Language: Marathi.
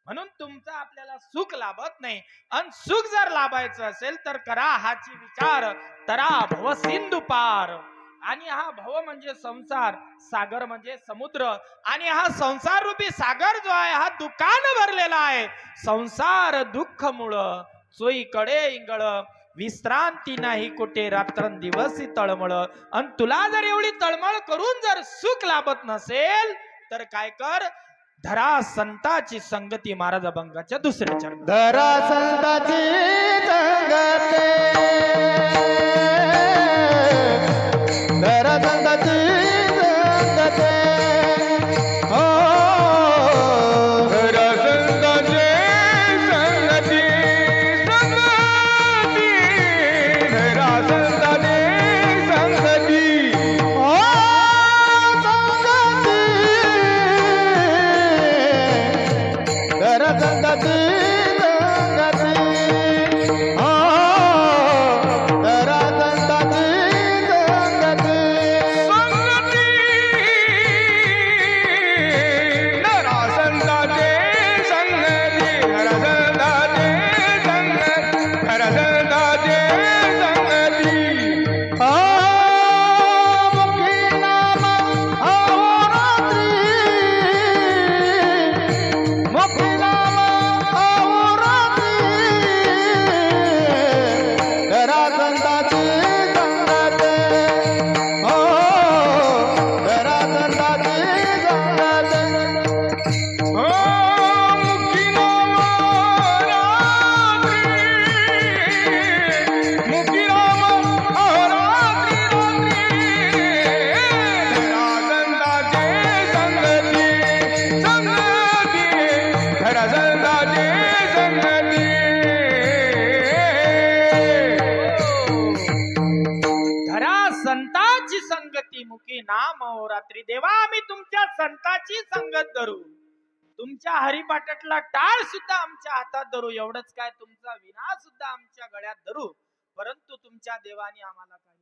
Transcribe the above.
म्हणून तुमचं आपल्याला सुख लाभत नाही. आणि सुख जर लाभायचं असेल तर करा हाची विचार, तरा भव सिंधू पार. आणि हा भव म्हणजे संसार, सागर म्हणजे समुद्र. आणि हा संसार रूपी सागर जो आहे हा दुःखानं भरलेला आहे. संसार दुःख मुळ चोईकडे इंगळ, विश्रांती नाही कुठे रात्रंदिवस तळमळ. आणि तुला जर एवढी तळमळ करून जर सुख लाभत नसेल तर काय कर, धरा संताची संगती. महाराज अभंगाच्या दुसऱ्या चरण. धरा संताची संगती, धरा संताची संगती, हो धरा संताची संगती, संगती धरा संताची संगती, हो संगती धरा संताची संताची संगती मुखी नाम रात्री. देवा आम्ही तुमच्या संताची संगत धरू, तुमच्या हरिपाठातला टाळ सुद्धा आमच्या हातात धरू, एवढंच काय तुमचा विना सुद्धा आमच्या गळ्यात धरू, परंतु तुमच्या देवाने आम्हाला काय